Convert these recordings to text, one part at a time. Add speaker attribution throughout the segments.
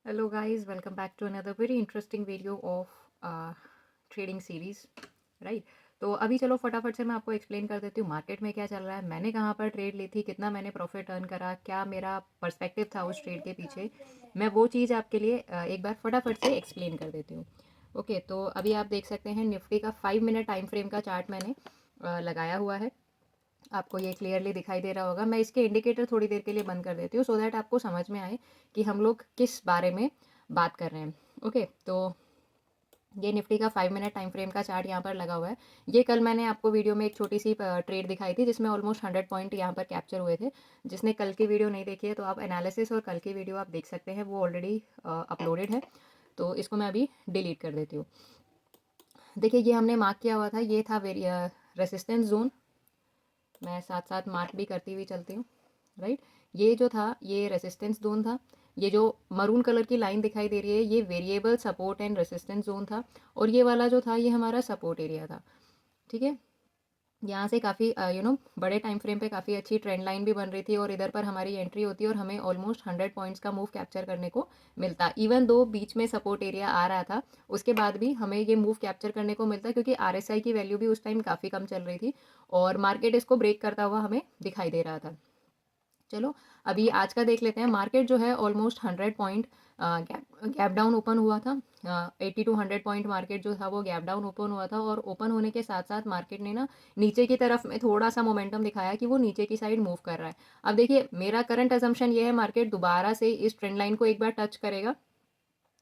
Speaker 1: Hello guys, welcome back to another very interesting video of trading series, right. तो अभी चलो फटाफट से मैं आपको एक्सप्लेन कर देती हूँ मार्केट में क्या चल रहा है, मैंने कहाँ पर ट्रेड ली थी, कितना मैंने प्रॉफिट अर्न करा, क्या मेरा पर्सपेक्टिव था उस ट्रेड के पीछे। मैं वो चीज़ आपके लिए एक बार फटाफट से एक्सप्लेन कर देती हूँ। ओके, तो अभी आप देख सकते हैं निफ्टी का 5 मिनट टाइम फ्रेम का चार्ट मैंने लगाया हुआ है। आपको ये क्लियरली दिखाई दे रहा होगा। मैं इसके इंडिकेटर थोड़ी देर के लिए बंद कर देती हूँ सो दैट आपको समझ में आए कि हम लोग किस बारे में बात कर रहे हैं। ओके, तो ये निफ्टी का 5 मिनट टाइम फ्रेम का चार्ट यहाँ पर लगा हुआ है। ये कल मैंने आपको वीडियो में एक छोटी सी ट्रेड दिखाई थी जिसमें ऑलमोस्ट 100 पॉइंट यहाँ पर कैप्चर हुए थे। जिसने कल की वीडियो नहीं देखी है तो आप एनालिसिस और कल की वीडियो आप देख सकते हैं, वो ऑलरेडी अपलोडेड है। तो इसको मैं अभी डिलीट कर देती हूँ। देखिए, ये हमने मार्क किया हुआ था, ये था रेसिस्टेंस जोन। मैं साथ साथ मार्क भी करती हुई चलती हूँ, राइट। ये जो था ये रेसिस्टेंस जोन था। ये जो मरून कलर की लाइन दिखाई दे रही है ये variable support and resistance zone था। और ये वाला जो था ये हमारा सपोर्ट एरिया था, ठीक है। यहाँ से काफ़ी बड़े टाइम फ्रेम पे काफ़ी अच्छी ट्रेंड लाइन भी बन रही थी और इधर पर हमारी एंट्री होती है और हमें ऑलमोस्ट 100 पॉइंट्स का मूव कैप्चर करने को मिलता। इवन दो बीच में सपोर्ट एरिया आ रहा था, उसके बाद भी हमें ये मूव कैप्चर करने को मिलता क्योंकि RSI की वैल्यू भी उस टाइम काफ़ी कम चल रही थी और मार्केट इसको ब्रेक करता हुआ हमें दिखाई दे रहा था। चलो अभी आज का देख लेते हैं। मार्केट जो है almost 100 point gap down open हुआ था। 80 to 100 पॉइंट मार्केट जो था वो गैप डाउन ओपन हुआ था और ओपन होने के साथ साथ मार्केट ने ना नीचे की तरफ में थोड़ा सा मोमेंटम दिखाया कि वो नीचे की साइड मूव कर रहा है। अब देखिए, मेरा करंट अजम्पशन ये है मार्केट दोबारा से इस ट्रेंड लाइन को एक बार टच करेगा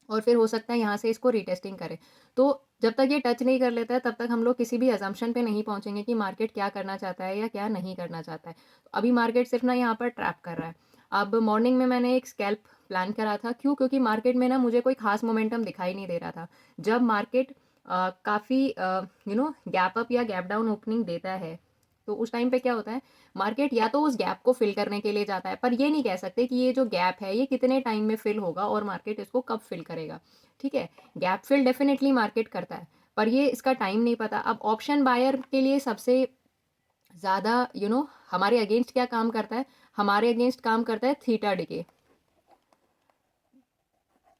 Speaker 1: और फिर हो सकता है यहाँ से इसको रीटेस्टिंग करे। तो जब तक ये टच नहीं कर लेता है तब तक हम लोग किसी भी अजम्पशन पे नहीं पहुंचेंगे कि मार्केट क्या करना चाहता है या क्या नहीं करना चाहता है। तो अभी मार्केट सिर्फ ना यहाँ पर ट्रैप कर रहा है। अब मॉर्निंग में मैंने एक स्कैल्प प्लान करा था, क्यों? क्योंकि मार्केट में ना मुझे कोई खास मोमेंटम दिखाई नहीं दे रहा था। जब मार्केट काफ़ी गैप अप या गैप डाउन ओपनिंग देता है तो उस टाइम पे क्या होता है, मार्केट या तो उस गैप को फिल करने के लिए जाता है, पर ये नहीं कह सकते कि ये जो गैप है ये कितने टाइम में फिल होगा और मार्केट इसको कब फिल करेगा, ठीक है। गैप फिल डेफिनेटली मार्केट करता है, पर ये इसका टाइम नहीं पता। अब ऑप्शन बायर के लिए सबसे ज़्यादा हमारे अगेंस्ट क्या काम करता है, हमारे अगेंस्ट काम करता है थीटा डिके।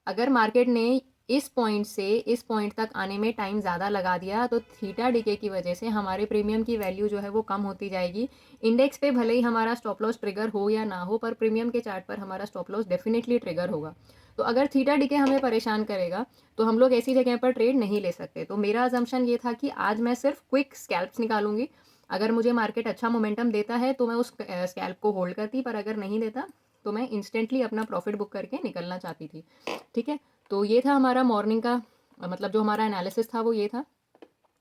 Speaker 1: अगर मार्केट ने इस पॉइंट से इस पॉइंट तक आने में टाइम ज़्यादा लगा दिया तो थीटा डिके की वजह से हमारे प्रीमियम की वैल्यू जो है वो कम होती जाएगी। इंडेक्स पे भले ही हमारा स्टॉप लॉस ट्रिगर हो या ना हो, पर प्रीमियम के चार्ट पर हमारा स्टॉप लॉस डेफिनेटली ट्रिगर होगा। तो अगर थीटा डिके हमें परेशान करेगा तो हम लोग ऐसी जगह पर ट्रेड नहीं ले सकते। तो मेरा अजम्पशन ये था कि आज मैं सिर्फ क्विक स्कैल्प्स निकालूंगी। अगर मुझे मार्केट अच्छा मोमेंटम देता है तो मैं उस स्कैल्प को होल्ड करती, पर अगर नहीं देता तो मैं इंस्टेंटली अपना प्रॉफिट बुक करके निकलना चाहती थी, ठीक है। तो ये था हमारा मॉर्निंग का मतलब जो हमारा एनालिसिस था वो ये था।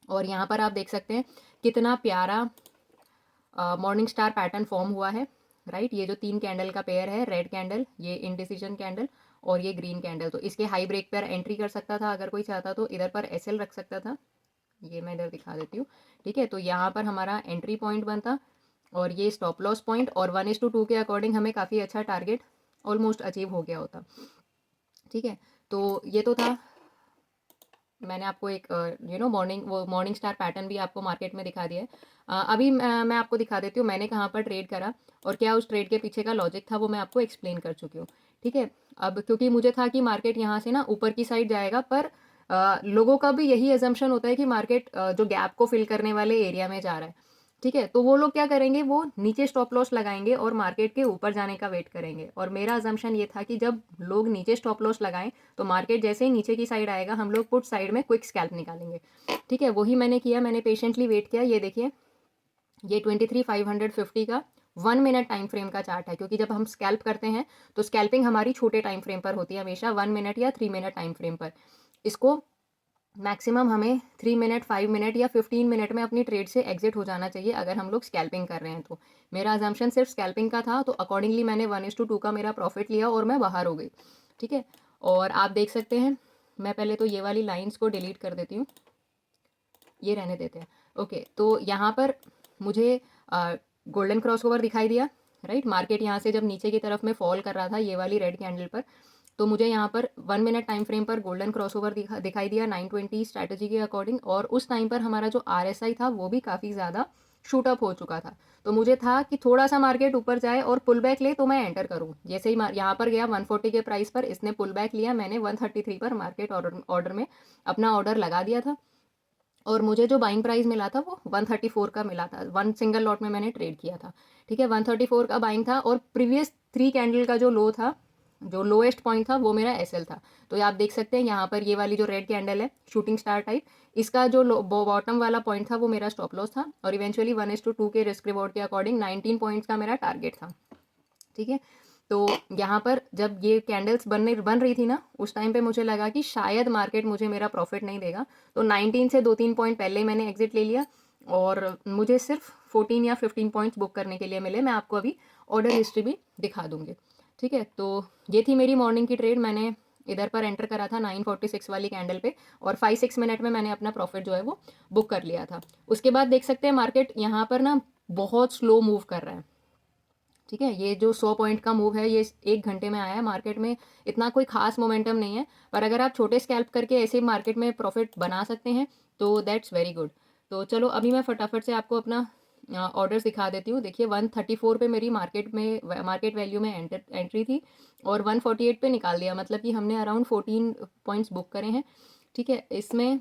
Speaker 1: और यहाँ पर आप देख सकते हैं कितना प्यारा मॉर्निंग स्टार पैटर्न फॉर्म हुआ है, राइट। ये जो 3 कैंडल का पेयर है, रेड कैंडल, ये इनडिसीजन कैंडल और ये ग्रीन कैंडल, तो इसके हाई ब्रेक पर एंट्री कर सकता था अगर कोई चाहता तो इधर पर SL रख सकता था। ये मैं इधर दिखा देती हूँ, ठीक है। तो यहाँ पर हमारा एंट्री पॉइंट बनता और ये स्टॉप लॉस पॉइंट, और 1:2 के अकॉर्डिंग हमें काफ़ी अच्छा टारगेट ऑलमोस्ट अचीव हो गया होता, ठीक है। तो ये तो था, मैंने आपको एक मॉर्निंग स्टार पैटर्न भी आपको मार्केट में दिखा दिया है। अभी मैं आपको दिखा देती हूँ मैंने कहाँ पर ट्रेड करा और क्या उस ट्रेड के पीछे का लॉजिक था, वो मैं आपको एक्सप्लेन कर चुकी हूँ, ठीक है। अब क्योंकि मुझे था कि मार्केट यहाँ से ना ऊपर की साइड जाएगा, पर लोगों का भी यही एजम्पशन होता है कि मार्केट जो गैप को फिल करने वाले एरिया में जा रहा है, ठीक है। तो वो लोग क्या करेंगे, वो नीचे स्टॉप लॉस लगाएंगे और मार्केट के ऊपर जाने का वेट करेंगे। और मेरा अजम्पशन ये था कि जब लोग नीचे स्टॉप लॉस लगाएं तो मार्केट जैसे ही नीचे की साइड आएगा हम लोग पुट साइड में क्विक स्कैल्प निकालेंगे, ठीक है। वही मैंने किया, मैंने पेशेंटली वेट किया। ये देखिए, ये 23,550 का 1 मिनट टाइम फ्रेम का चार्ट है, क्योंकि जब हम स्कैल्प करते हैं तो स्कैल्पिंग हमारी छोटे टाइम फ्रेम पर होती है, हमेशा 1 मिनट या 3 मिनट टाइम फ्रेम पर। इसको मैक्सिमम हमें 3 मिनट, 5 मिनट या 15 मिनट में अपनी ट्रेड से एग्जिट हो जाना चाहिए अगर हम लोग स्कैल्पिंग कर रहे हैं। तो मेरा अजम्पशन सिर्फ स्कैल्पिंग का था, तो अकॉर्डिंगली मैंने 1:2 का मेरा प्रॉफिट लिया और मैं बाहर हो गई, ठीक है। और आप देख सकते हैं, मैं पहले तो ये वाली लाइंस को डिलीट कर देती हूँ, ये रहने देते हैं। ओके, तो यहाँ पर मुझे गोल्डन क्रॉस ओवर दिखाई दिया, राइट। मार्केट यहाँ से जब नीचे की तरफ में फॉल कर रहा था ये वाली रेड कैंडल पर, तो मुझे यहाँ पर 1 मिनट टाइम फ्रेम पर गोल्डन क्रॉसओवर दिखाई दिया 920 स्ट्रैटेजी के अकॉर्डिंग। और उस टाइम पर हमारा जो RSI था वो भी काफ़ी ज़्यादा शूट अप हो चुका था। तो मुझे था कि थोड़ा सा मार्केट ऊपर जाए और पुल बैक ले तो मैं एंटर करूँ। जैसे ही यहाँ पर गया 140 के प्राइस पर, इसने पुल बैक लिया, मैंने 133 पर मार्केट ऑर्डर में अपना ऑर्डर लगा दिया था और मुझे जो बाइंग प्राइस मिला था वो 134 का मिला था। वन सिंगल लॉट में मैंने ट्रेड किया था, ठीक है। 134 का बाइंग था और प्रीवियस 3 कैंडल का जो लो था, जो लोएस्ट पॉइंट था, वो मेरा एसएल था। तो ये आप देख सकते हैं यहाँ पर ये वाली जो रेड कैंडल है शूटिंग स्टार टाइप, इसका जो बॉटम वाला पॉइंट था वो मेरा स्टॉप लॉस था और इवेंचुअली 1:2 के रिस्क रिवॉर्ड के अकॉर्डिंग 19 पॉइंट्स का मेरा टारगेट था, ठीक है। तो यहाँ पर जब ये कैंडल्स बन रही थी ना, उस टाइम पे मुझे लगा कि शायद मार्केट मुझे मेरा प्रॉफिट नहीं देगा, तो 19 से 2-3 पॉइंट पहले ही मैंने एग्जिट ले लिया और मुझे सिर्फ 14 या 15 पॉइंट्स बुक करने के लिए मिले। मैं आपको अभी ऑर्डर हिस्ट्री भी दिखा दूंगी, ठीक है। तो ये थी मेरी मॉर्निंग की ट्रेड। मैंने इधर पर एंटर करा था 946 वाली कैंडल पे और 5-6 मिनट में मैंने अपना प्रॉफिट जो है वो बुक कर लिया था। उसके बाद देख सकते हैं मार्केट यहाँ पर ना बहुत स्लो मूव कर रहा है, ठीक है। ये जो 100 पॉइंट का मूव है ये 1 घंटे में आया है। मार्केट में इतना कोई खास मोमेंटम नहीं है, पर अगर आप छोटे स्कैल्प करके ऐसे मार्केट में प्रॉफिट बना सकते हैं तो दैट्स वेरी गुड। तो चलो अभी मैं फटाफट से आपको अपना ऑर्डर्स दिखा देती हूँ। देखिए 134 पे मेरी मार्केट वैल्यू में एंट्री थी और 148 पे निकाल दिया, मतलब कि हमने अराउंड 14 पॉइंट्स बुक करे हैं, ठीक है। इसमें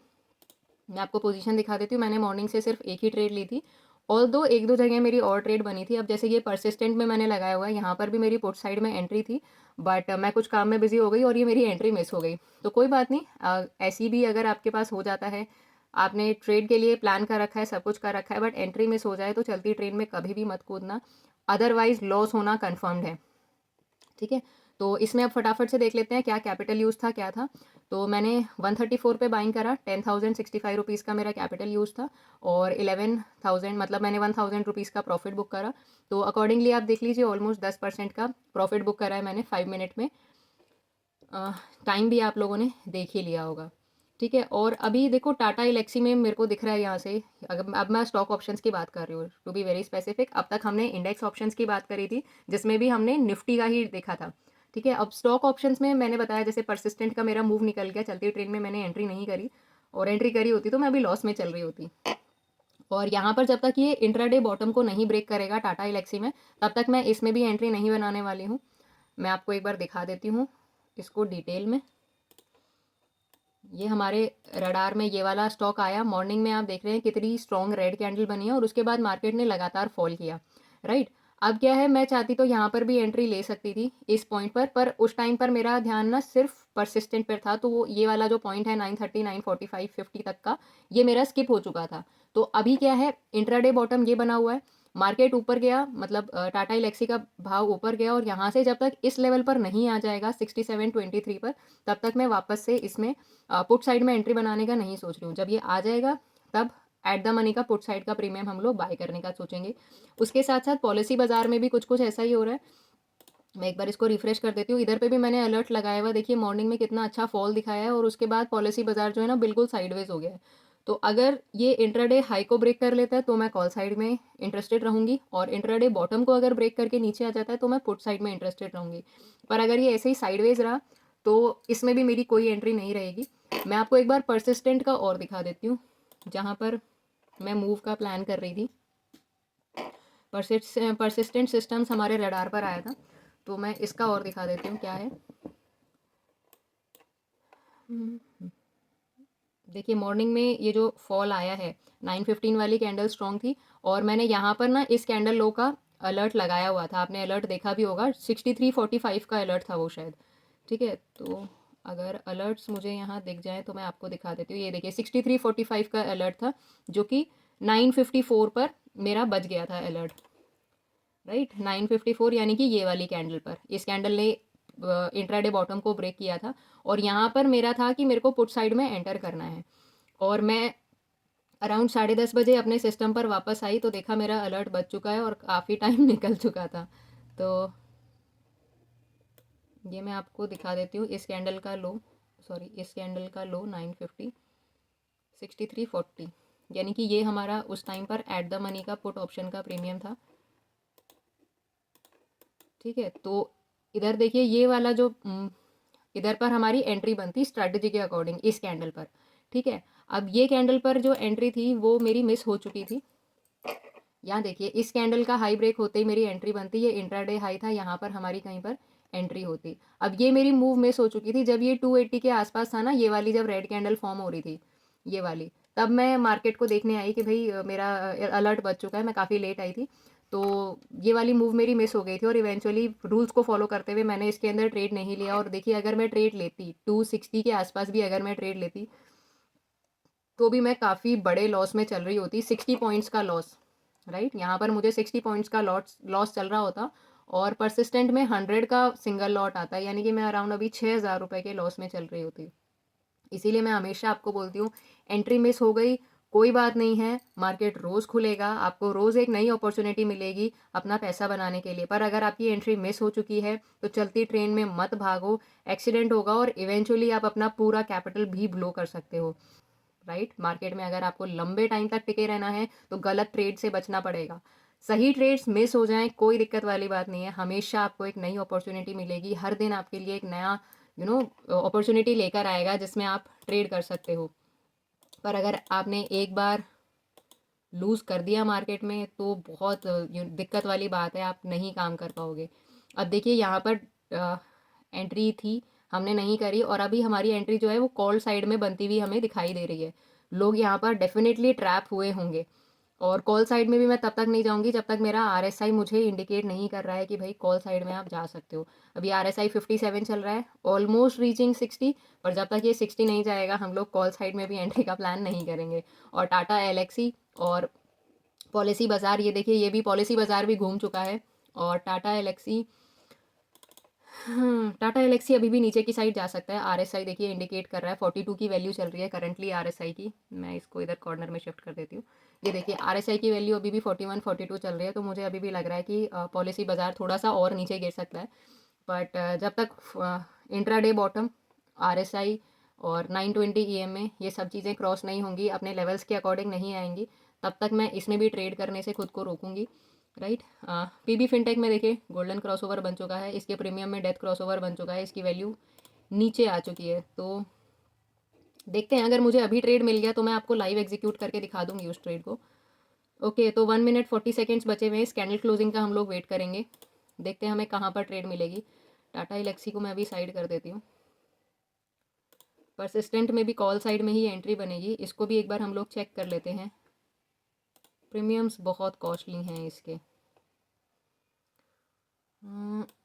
Speaker 1: मैं आपको पोजीशन दिखा देती हूँ। मैंने मॉर्निंग से सिर्फ एक ही ट्रेड ली थी, ऑल दो 1-2 जगह मेरी और ट्रेड बनी थी। अब जैसे ये परसिस्टेंट में मैंने लगाया हुआ है, यहाँ पर भी मेरी पुट साइड में एंट्री थी, बट मैं कुछ काम में बिजी हो गई और ये मेरी एंट्री मिस हो गई। तो कोई बात नहीं, ऐसी भी अगर आपके पास हो जाता है, आपने ट्रेड के लिए प्लान कर रखा है, सब कुछ कर रखा है, बट एंट्री मिस हो जाए तो चलती ट्रेन में कभी भी मत कूदना, अदरवाइज लॉस होना कन्फर्म्ड है, ठीक है। तो इसमें अब फटाफट से देख लेते हैं क्या कैपिटल यूज़ था, क्या था। तो मैंने 134 पे बाइंग करा, 10,065 रुपीज़ का मेरा कैपिटल यूज़ था और 11,000 मतलब मैंने 1,000 रुपीज़ का प्रॉफिट बुक करा। तो अकॉर्डिंगली आप देख लीजिए ऑलमोस्ट 10% का प्रॉफिट बुक करा है मैंने 5 मिनट में। टाइम भी आप लोगों ने देख ही लिया होगा, ठीक है। और अभी देखो टाटा एलेक्सी में मेरे को दिख रहा है यहाँ से, अगर अब मैं स्टॉक ऑप्शंस की बात कर रही हूँ टू बी वेरी स्पेसिफिक। अब तक हमने इंडेक्स ऑप्शंस की बात करी थी जिसमें भी हमने निफ्टी का ही देखा था, ठीक है। अब स्टॉक ऑप्शंस में मैंने बताया जैसे परसिस्टेंट का मेरा मूव निकल गया, चलती ट्रेन में मैंने एंट्री नहीं करी, और एंट्री करी होती तो मैं अभी लॉस में चल रही होती। और यहाँ पर जब तक ये इंट्राडे बॉटम को नहीं ब्रेक करेगा टाटा एलेक्सी में, तब तक मैं इसमें भी एंट्री नहीं बनाने वाली हूँ। मैं आपको एक बार दिखा देती हूँ इसको डिटेल में। ये हमारे रडार में ये वाला स्टॉक आया, मॉर्निंग में आप देख रहे हैं कितनी स्ट्रॉन्ग रेड कैंडल बनी है और उसके बाद मार्केट ने लगातार फॉल किया, राइट। अब क्या है, मैं चाहती तो यहाँ पर भी एंट्री ले सकती थी इस पॉइंट पर उस टाइम पर मेरा ध्यान ना सिर्फ परसिस्टेंट पर था, तो वो ये वाला जो पॉइंट है 930, 945, 50 तक का, ये मेरा स्किप हो चुका था। तो अभी क्या है, इंट्राडे बॉटम ये बना हुआ है, मार्केट ऊपर गया, मतलब टाटा एलेक्सी का भाव ऊपर गया और यहाँ से जब तक इस लेवल पर नहीं आ जाएगा 6723 पर, तब तक मैं वापस से इसमें पुट साइड में एंट्री बनाने का नहीं सोच रही हूँ। जब ये आ जाएगा तब एट द मनी का पुट साइड का प्रीमियम हम लोग बाय करने का सोचेंगे। उसके साथ साथ पॉलिसी बाजार में भी कुछ कुछ ऐसा ही हो रहा है। मैं एक बार इसको रिफ्रेश कर देती हूँ। इधर पे भी मैंने अलर्ट लगाया हुआ, देखिए मॉर्निंग में कितना अच्छा फॉल दिखाया है और उसके बाद पॉलिसी बाजार जो है ना बिल्कुल साइडवेज हो गया है। तो अगर ये इंट्राडे हाई को ब्रेक कर लेता है तो मैं कॉल साइड में इंटरेस्टेड रहूंगी, और इंट्राडे बॉटम को अगर ब्रेक करके नीचे आ जाता है तो मैं पुट साइड में इंटरेस्टेड रहूंगी। पर अगर ये ऐसे ही साइडवेज रहा तो इसमें भी मेरी कोई एंट्री नहीं रहेगी। मैं आपको एक बार परसिस्टेंट का और दिखा देती हूँ जहाँ पर मैं मूव का प्लान कर रही थी। परसिस्टेंट सिस्टम्स हमारे रडार पर आया था, तो मैं इसका और दिखा देती हूँ क्या है। देखिए मॉर्निंग में ये जो फॉल आया है 915 वाली कैंडल स्ट्रॉन्ग थी और मैंने यहाँ पर ना इस कैंडल लो का अलर्ट लगाया हुआ था, आपने अलर्ट देखा भी होगा, 6345 का अलर्ट था वो शायद, ठीक है। तो अगर अलर्ट्स मुझे यहाँ दिख जाए तो मैं आपको दिखा देती हूँ। ये देखिए 6345 का अलर्ट था जो कि 954 पर मेरा बच गया था अलर्ट, राइट। 954 यानी कि ये वाली कैंडल पर, इस कैंडल ने इंट्राडे बॉटम को ब्रेक किया था और यहाँ पर मेरा था कि मेरे को पुट साइड में एंटर करना है, और मैं अराउंड 10:30 बजे अपने सिस्टम पर वापस आई तो देखा मेरा अलर्ट बच चुका है और काफ़ी टाइम निकल चुका था। तो ये मैं आपको दिखा देती हूँ, इस कैंडल का लो, सॉरी इस कैंडल का लो 950 6340, यानी कि ये हमारा उस टाइम पर एट द मनी का पुट ऑप्शन का प्रीमियम था, ठीक है। तो इधर देखिए ये वाला जो इधर पर हमारी एंट्री बनती स्ट्रैटेजी के अकॉर्डिंग इस कैंडल पर, ठीक है। अब ये कैंडल पर जो एंट्री थी वो मेरी मिस हो चुकी थी, यहाँ देखिए इस कैंडल का हाई ब्रेक होते ही मेरी एंट्री बनती, ये इंट्राडे हाई था, यहाँ पर हमारी कहीं पर एंट्री होती। अब ये मेरी मूव मिस हो चुकी थी जब ये 280 के आसपास था ना, ये वाली जब रेड कैंडल फॉर्म हो रही थी, ये वाली, तब मैं मार्केट को देखने आई कि भाई मेरा अलर्ट बज चुका है, मैं काफ़ी लेट आई थी, तो ये वाली मूव मेरी मिस हो गई थी और इवेंचुअली रूल्स को फॉलो करते हुए मैंने इसके अंदर ट्रेड नहीं लिया। और देखिए अगर मैं ट्रेड लेती 260 के आसपास भी अगर मैं ट्रेड लेती तो भी मैं काफ़ी बड़े लॉस में चल रही होती, 60 पॉइंट्स का लॉस, राइट। यहाँ पर मुझे 60 पॉइंट्स का लॉस चल रहा होता और परसिस्टेंट में 100 का सिंगल लॉट आता है, यानी कि मैं अराउंड अभी 6,000 रुपये के लॉस में चल रही होती। इसीलिए मैं हमेशा आपको बोलती हूँ एंट्री मिस हो गई कोई बात नहीं है, मार्केट रोज़ खुलेगा, आपको रोज़ एक नई अपॉर्चुनिटी मिलेगी अपना पैसा बनाने के लिए। पर अगर आपकी एंट्री मिस हो चुकी है तो चलती ट्रेन में मत भागो, एक्सीडेंट होगा और इवेंचुअली आप अपना पूरा कैपिटल भी ब्लो कर सकते हो, राइट। मार्केट में अगर आपको लंबे टाइम तक टिके रहना है तो गलत ट्रेड से बचना पड़ेगा। सही ट्रेड्स मिस हो जाएं कोई दिक्कत वाली बात नहीं है, हमेशा आपको एक नई अपॉर्चुनिटी मिलेगी, हर दिन आपके लिए एक नया अपॉर्चुनिटी लेकर आएगा जिसमें आप ट्रेड कर सकते हो। पर अगर आपने एक बार लूज़ कर दिया मार्केट में तो बहुत दिक्कत वाली बात है, आप नहीं काम कर पाओगे। अब देखिए यहाँ पर एंट्री थी, हमने नहीं करी और अभी हमारी एंट्री जो है वो कॉल साइड में बनती हुई हमें दिखाई दे रही है। लोग यहाँ पर डेफिनेटली ट्रैप हुए होंगे और कॉल साइड में भी मैं तब तक नहीं जाऊँगी जब तक मेरा RSI मुझे इंडिकेट नहीं कर रहा है कि भाई कॉल साइड में आप जा सकते हो। अभी RSI 57 चल रहा है, ऑलमोस्ट रीचिंग 60, पर जब तक ये 60 नहीं जाएगा हम लोग कॉल साइड में भी एंट्री का प्लान नहीं करेंगे। और टाटा एलेक्सी और पॉलिसी बाज़ार, ये देखिए ये भी पॉलिसी बाज़ार भी घूम चुका है और टाटा एलेक्सी, टाटा एलेक्सी अभी भी नीचे की साइड जा सकता है। RSI देखिए इंडिकेट कर रहा है 42 की वैल्यू चल रही है करंटली RSI की, मैं इसको इधर कॉर्नर में शिफ्ट कर देती हूँ। ये देखिए RSI की वैल्यू अभी भी 41 42 चल रही है, तो मुझे अभी भी लग रहा है कि पॉलिसी बाज़ार थोड़ा सा और नीचे गिर सकता है। बट जब तक इंट्राडे बॉटम RSI और 920 EMA ये सब चीज़ें क्रॉस नहीं होंगी, अपने लेवल्स के अकॉर्डिंग नहीं आएंगी, तब तक मैं इसमें भी ट्रेड करने से खुद को रोकूंगी, राइट। PB फिनटेक में देखिए गोल्डन क्रॉसओवर बन चुका है, इसके प्रीमियम में डेथ क्रॉसओवर बन चुका है, इसकी वैल्यू नीचे आ चुकी है। तो देखते हैं, अगर मुझे अभी ट्रेड मिल गया तो मैं आपको लाइव एग्जीक्यूट करके दिखा दूंगी उस ट्रेड को। ओके, तो 1 मिनट 40 सेकेंड्स बचे हुए हैं, इस कैंडल क्लोजिंग का हम लोग वेट करेंगे, देखते हैं हमें कहाँ पर ट्रेड मिलेगी। टाटा एलेक्सी को मैं अभी साइड कर देती हूँ। परसिस्टेंट में भी कॉल साइड में ही एंट्री बनेगी, इसको भी एक बार हम लोग चेक कर लेते हैं। प्रीमियम्स बहुत कॉस्टली हैं इसके,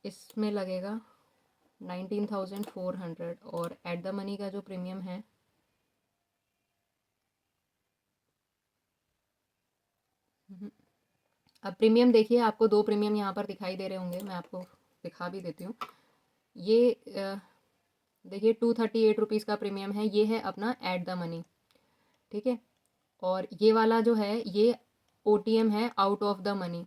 Speaker 1: इसमें लगेगा 19,400 और एट द मनी का जो प्रीमियम है अब प्रीमियम देखिए आपको दो प्रीमियम यहाँ पर दिखाई दे रहे होंगे, मैं आपको दिखा भी देती हूँ। ये देखिए 238 का प्रीमियम है, ये है अपना एट द मनी, ठीक है। और ये वाला जो है ये OTM है आउट ऑफ द मनी,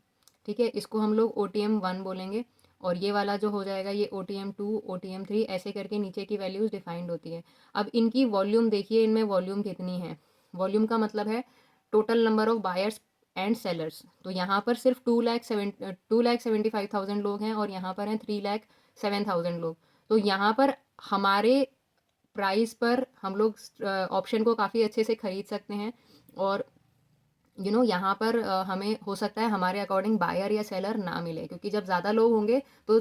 Speaker 1: ठीक है, इसको हम लोग OTM 1 बोलेंगे। और ये वाला जो हो जाएगा ये OTM 2 OTM 3 ऐसे करके नीचे की वैल्यूज़ डिफाइंड होती है। अब इनकी वॉल्यूम देखिए, इनमें वॉल्यूम कितनी है, वॉल्यूम का मतलब है total number of buyers and sellers. तो यहाँ पर सिर्फ 2,75,000 लोग हैं और यहाँ पर हैं 3,07,000 लोग। तो यहाँ पर हमारे प्राइस पर हम लोग ऑप्शन को काफ़ी अच्छे से ख़रीद सकते हैं और यहाँ पर हमें हो सकता है हमारे अकॉर्डिंग बायर या सेलर ना मिले, क्योंकि जब ज़्यादा लोग होंगे तो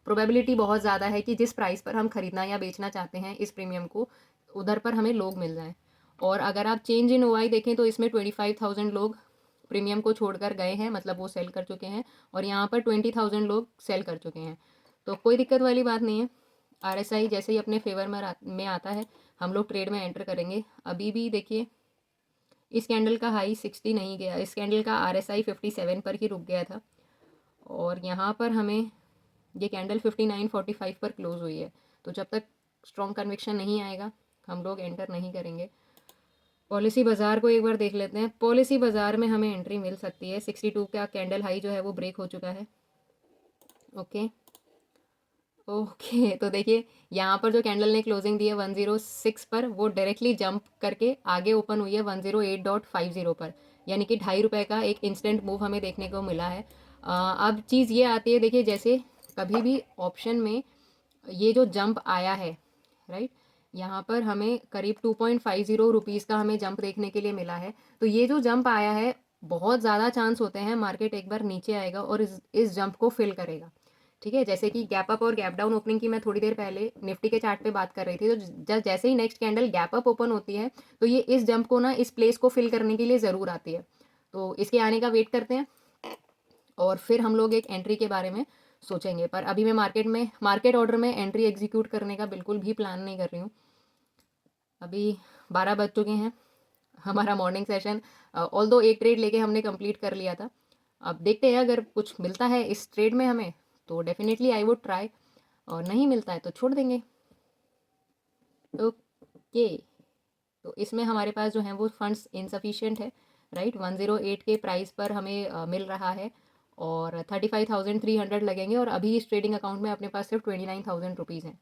Speaker 1: प्रोबेबिलिटी बहुत ज़्यादा है कि जिस प्राइस पर हम ख़रीदना या बेचना चाहते हैं इस प्रीमियम को, उधर पर हमें लोग मिल जाएं। और अगर आप चेंज इन OI देखें तो इसमें 25,000 लोग प्रीमियम को छोड़कर गए हैं, मतलब वो सेल कर चुके हैं, और यहाँ पर 20,000 लोग सेल कर चुके हैं। तो कोई दिक्कत वाली बात नहीं है, RSI जैसे ही अपने फेवर में आता है हम लोग ट्रेड में एंटर करेंगे। अभी भी देखिए इस कैंडल का हाई 60 नहीं गया, इस कैंडल का RSI 57 पर ही रुक गया था और यहाँ पर हमें ये कैंडल 59.45 पर क्लोज हुई है। तो जब तक स्ट्रॉन्ग कन्विक्शन नहीं आएगा हम लोग एंटर नहीं करेंगे। पॉलिसी बाज़ार को एक बार देख लेते हैं, पॉलिसी बाज़ार में हमें एंट्री मिल सकती है, 62 का कैंडल हाई जो है वो ब्रेक हो चुका है। ओके ओके तो देखिए यहाँ पर जो कैंडल ने क्लोजिंग दी है 106 पर, वो डायरेक्टली जंप करके आगे ओपन हुई है 108.50 पर, यानी कि ₹2.5 का एक इंस्टेंट मूव हमें देखने को मिला है। अब चीज़ ये आती है, देखिए जैसे कभी भी ऑप्शन में ये जो जंप आया है, राइट, यहाँ पर हमें करीब 2.50 रुपीज़ का हमें जंप देखने के लिए मिला है। तो ये जो जंप आया है बहुत ज़्यादा चांस होते हैं मार्केट एक बार नीचे आएगा और इस जंप को फिल करेगा। ठीक है, जैसे कि गैप अप और गैप डाउन ओपनिंग की मैं थोड़ी देर पहले निफ्टी के चार्ट पे बात कर रही थी, तो जैसे ही next candle gap up open होती है तो ये इस जंप को ना, इस प्लेस को फिल करने के लिए ज़रूर आती है। तो इसके आने का वेट करते हैं और फिर हम लोग एक एंट्री के बारे में सोचेंगे। पर अभी मैं मार्केट ऑर्डर में एंट्री एग्जीक्यूट करने का बिल्कुल भी प्लान नहीं कर रही हूँ। अभी 12 बज चुके हैं, हमारा मॉर्निंग सेशन ऑल्दो एक ट्रेड लेके हमने कंप्लीट कर लिया था। अब देखते हैं अगर कुछ मिलता है इस ट्रेड में हमें तो डेफिनेटली आई वुड ट्राई, और नहीं मिलता है तो छोड़ देंगे। ओके, तो इसमें हमारे पास जो है वो फंड्स इनसफिशिएंट है, राइट। 108 के प्राइस पर हमें मिल रहा है और 35,300 लगेंगे, और अभी इस ट्रेडिंग अकाउंट में अपने पास सिर्फ 29,000 रुपीज़ हैं।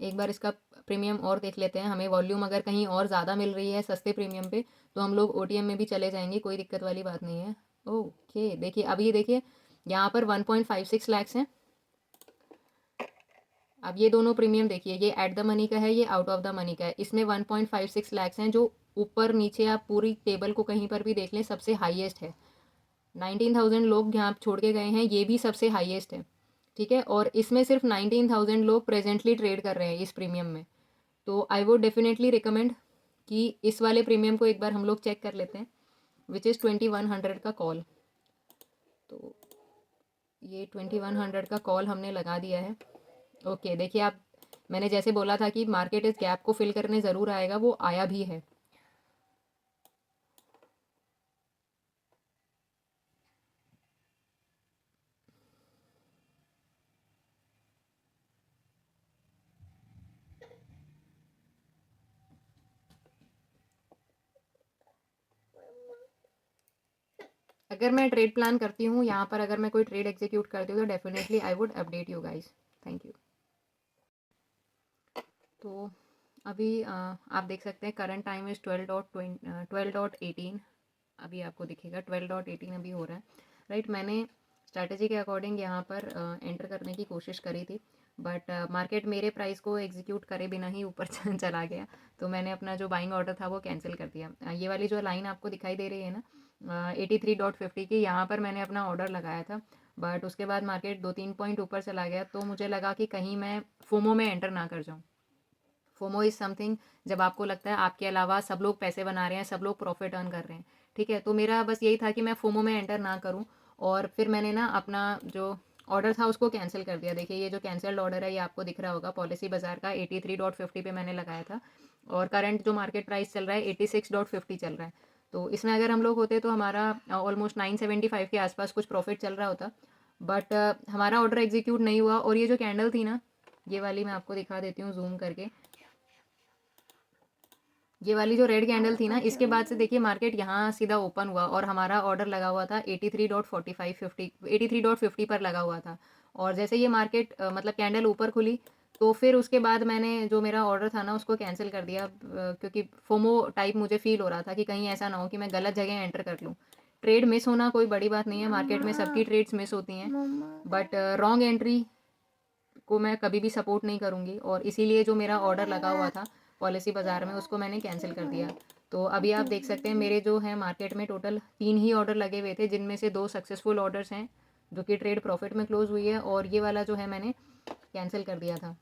Speaker 1: एक बार इसका प्रीमियम और देख लेते हैं। हमें वॉल्यूम अगर कहीं और ज़्यादा मिल रही है सस्ते प्रीमियम पे तो हम लोग ओटीएम में भी चले जाएंगे, कोई दिक्कत वाली बात नहीं है। ओके, देखिए अब ये देखिए यहाँ पर 1.56 लैक्स हैं। अब ये दोनों प्रीमियम देखिए, ये एट द मनी का है, ये आउट ऑफ द मनी का है। इसमें 1.56 लैक्स हैं, जो ऊपर नीचे आप पूरी टेबल को कहीं पर भी देख लें सबसे हाईएस्ट है। 19,000 लोग यहाँ छोड़ के गए हैं, ये भी सबसे हाईएस्ट है। ठीक है, और इसमें सिर्फ 19,000 लोग प्रेजेंटली ट्रेड कर रहे हैं इस प्रीमियम में। तो आई वुड डेफिनेटली रिकमेंड कि इस वाले प्रीमियम को एक बार हम लोग चेक कर लेते हैं, विच इज़ 2100 का कॉल। तो ये 2100 का कॉल हमने लगा दिया है। ओके, देखिए आप, मैंने जैसे बोला था कि मार्केट इस गैप को फिल करने ज़रूर आएगा, वो आया भी है। अगर मैं ट्रेड प्लान करती हूँ यहाँ पर, अगर मैं कोई ट्रेड एग्जीक्यूट करती हूँ तो definitely I would update you guys. Thank you. तो अभी आप देख सकते हैं करंट टाइम इज़ 12.18। अभी आपको दिखेगा 12.18 अभी हो रहा है, राइट। मैंने स्ट्रैटेजी के अकॉर्डिंग यहाँ पर एंटर करने की कोशिश करी थी, बट मार्केट मेरे प्राइस को एग्जीक्यूट करे बिना ही ऊपर चला गया, तो मैंने अपना जो बाइंग ऑर्डर था वो कैंसिल कर दिया। ये वाली जो लाइन आपको दिखाई दे रही है ना 83.50 की, यहाँ पर मैंने अपना ऑर्डर लगाया था, बट उसके बाद मार्केट 2-3 पॉइंट ऊपर चला गया, तो मुझे लगा कि कहीं मैं फोमो में एंटर ना कर जाऊँ। फोमो इज़ समथिंग जब आपको लगता है आपके अलावा सब लोग पैसे बना रहे हैं, सब लोग प्रॉफिट अर्न कर रहे हैं। ठीक है, तो मेरा बस यही था कि मैं फोमो में एंटर ना करूं, और फिर मैंने ना अपना जो ऑर्डर था उसको कैंसिल कर दिया। देखिए ये जो कैंसल्ड ऑर्डर है ये आपको दिख रहा होगा, पॉलिसी बाजार का 83.50 पे मैंने लगाया था, और करंट जो मार्केट प्राइस चल रहा है 86.50 चल रहा है। तो इसमें अगर हम लोग होते तो हमारा ऑलमोस्ट 975 के आसपास कुछ प्रॉफिट चल रहा होता, बट हमारा ऑर्डर एग्जीक्यूट नहीं हुआ। और ये जो कैंडल थी ना, ये वाली मैं आपको दिखा देती हूँ जूम करके, ये वाली जो रेड कैंडल थी ना, इसके बाद से देखिए मार्केट यहाँ सीधा ओपन हुआ और हमारा ऑर्डर लगा हुआ था 83.50 पर लगा हुआ था। और जैसे ये मार्केट मतलब कैंडल ऊपर खुली, तो फिर उसके बाद मैंने जो मेरा ऑर्डर था ना उसको कैंसिल कर दिया, क्योंकि फोमो टाइप मुझे फील हो रहा था कि कहीं ऐसा ना हो कि मैं गलत जगह एंटर कर लूँ। ट्रेड मिस होना कोई बड़ी बात नहीं है, मार्केट में सबकी ट्रेड्स मिस होती हैं, बट रॉन्ग एंट्री को मैं कभी भी सपोर्ट नहीं करूँगी, और इसीलिए जो मेरा ऑर्डर लगा हुआ था पॉलिसी बाज़ार में उसको मैंने कैंसिल कर दिया। तो अभी आप देख सकते हैं मेरे जो है मार्केट में टोटल 3 ही ऑर्डर लगे हुए थे, जिनमें से 2 सक्सेसफुल ऑर्डर्स हैं जो कि ट्रेड प्रॉफिट में क्लोज हुई है, और ये वाला जो है मैंने कैंसिल कर दिया था।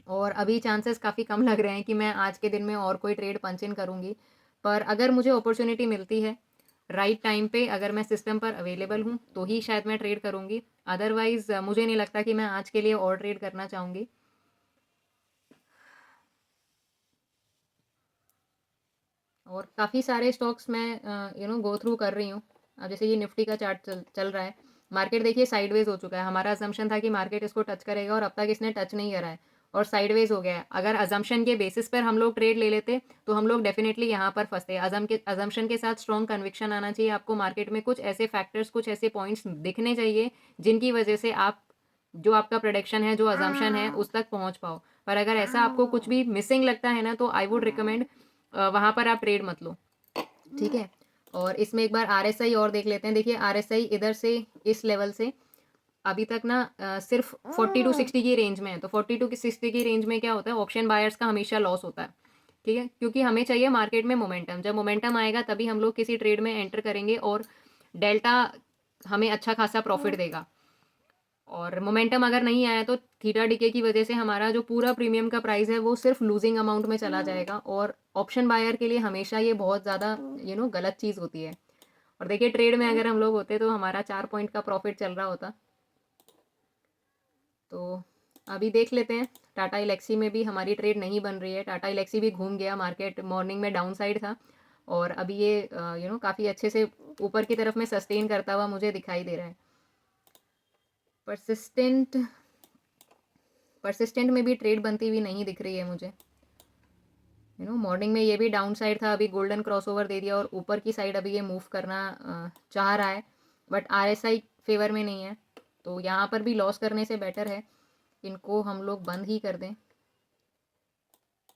Speaker 1: और अभी चांसेस काफ़ी कम लग रहे हैं कि मैं आज के दिन में और कोई ट्रेड पंच इन करूँगी, पर अगर मुझे अपॉर्चुनिटी मिलती है राइट टाइम पे, अगर मैं सिस्टम पर अवेलेबल हूँ तो ही शायद मैं ट्रेड करूँगी, अदरवाइज़ मुझे नहीं लगता कि मैं आज के लिए और ट्रेड करना चाहूँगी। और काफ़ी सारे स्टॉक्स मैं गो थ्रू कर रही हूँ। अब जैसे ये निफ्टी का चार्ट चल रहा है, मार्केट देखिए साइडवेज हो चुका है। हमारा अजम्पशन था कि मार्केट इसको टच करेगा, और अब तक इसने टच नहीं करा है और साइडवेज हो गया है। अगर अजम्पशन के बेसिस पर हम लोग ट्रेड ले लेते तो हम लोग डेफिनेटली यहाँ पर फंसते। अजम्पशन के साथ स्ट्रॉन्ग कन्विक्शन आना चाहिए आपको मार्केट में, कुछ ऐसे फैक्टर्स, कुछ ऐसे पॉइंट्स दिखने चाहिए जिनकी वजह से आप जो आपका प्रोडक्शन है, जो अजम्पशन है, उस तक पहुँच पाओ। पर अगर ऐसा आपको कुछ भी मिसिंग लगता है ना, तो आई वुड रिकमेंड वहाँ पर आप ट्रेड मत लो। ठीक है, और इसमें एक बार आरएसआई और देख लेते हैं। देखिए आरएसआई इधर से इस लेवल से अभी तक ना सिर्फ 40 टू 60 की रेंज में है। तो 40 टू 60 की रेंज में क्या होता है, ऑप्शन बायर्स का हमेशा लॉस होता है। ठीक है, क्योंकि हमें चाहिए मार्केट में मोमेंटम। जब मोमेंटम आएगा तभी हम लोग किसी ट्रेड में एंटर करेंगे और डेल्टा हमें अच्छा खासा प्रॉफिट देगा। और मोमेंटम अगर नहीं आया तो थीटा डीके की वजह से हमारा जो पूरा प्रीमियम का प्राइस है वो सिर्फ लूजिंग अमाउंट में चला जाएगा, और ऑप्शन बायर के लिए हमेशा ये बहुत ज़्यादा गलत चीज़ होती है। और देखिए ट्रेड में अगर हम लोग होते तो हमारा 4 पॉइंट का प्रॉफिट चल रहा होता। तो अभी देख लेते हैं, टाटा इलेक्सी में भी हमारी ट्रेड नहीं बन रही है। टाटा इलेक्सी भी घूम गया, मार्केट मॉर्निंग में डाउन साइड था और अभी ये काफ़ी अच्छे से ऊपर की तरफ में सस्टेन करता हुआ मुझे दिखाई दे रहा है। परसिस्टेंट में भी ट्रेड बनती हुई नहीं दिख रही है मुझे। मॉर्निंग में ये भी डाउन साइड था, अभी गोल्डन क्रॉसओवर दे दिया और ऊपर की साइड अभी ये मूव करना चाह रहा है, बट आरएसआई फेवर में नहीं है। तो यहाँ पर भी लॉस करने से बेटर है इनको हम लोग बंद ही कर दें।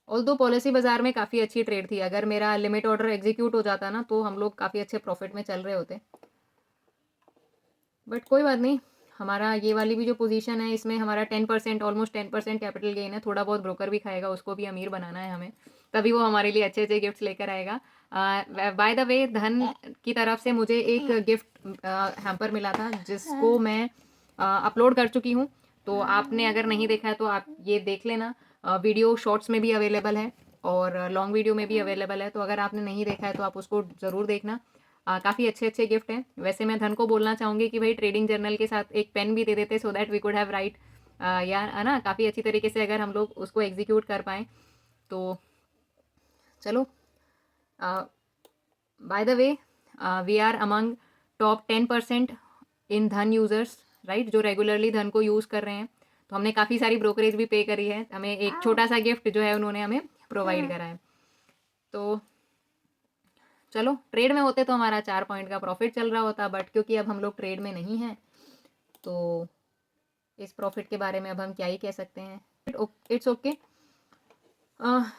Speaker 1: ऑल्दो पॉलिसी बाजार में काफ़ी अच्छी ट्रेड थी, अगर मेरा लिमिट ऑर्डर एग्जीक्यूट हो जाता ना तो हम लोग काफ़ी अच्छे प्रॉफिट में चल रहे होते, बट कोई बात नहीं। हमारा ये वाली भी जो पोजीशन है इसमें हमारा 10%, ऑलमोस्ट 10% कैपिटल गेन है। थोड़ा बहुत ब्रोकर भी खाएगा, उसको भी अमीर बनाना है हमें, तभी वो हमारे लिए अच्छे अच्छे गिफ्ट्स लेकर आएगा। बाय द वे, धन की तरफ से मुझे एक गिफ्ट हैम्पर मिला था जिसको मैं अपलोड कर चुकी हूँ। तो आपने अगर नहीं देखा है तो आप ये देख लेना। वीडियो शॉर्ट्स में भी अवेलेबल है और लॉन्ग वीडियो में भी अवेलेबल है, तो अगर आपने नहीं देखा है तो आप उसको ज़रूर देखना। काफ़ी अच्छे अच्छे गिफ्ट हैं। वैसे मैं धन को बोलना चाहूँगी कि भाई ट्रेडिंग जर्नल के साथ एक पेन भी दे देते so that we could have write, या है ना, काफ़ी अच्छी तरीके से अगर हम लोग उसको एग्जीक्यूट कर पाएँ तो। चलो, by the way, we are among top 10% in Dhan users, right, जो रेगुलरली धन को यूज़ कर रहे हैं। तो हमने काफ़ी सारी ब्रोकरेज भी पे करी है, हमें एक छोटा सा गिफ्ट जो है उन्होंने हमें प्रोवाइड करा है। तो चलो, ट्रेड में होते तो हमारा 4 पॉइंट का प्रॉफिट चल रहा होता, बट क्योंकि अब हम लोग ट्रेड में नहीं हैं तो इस प्रॉफिट के बारे में अब हम क्या ही कह सकते हैं। It's okay.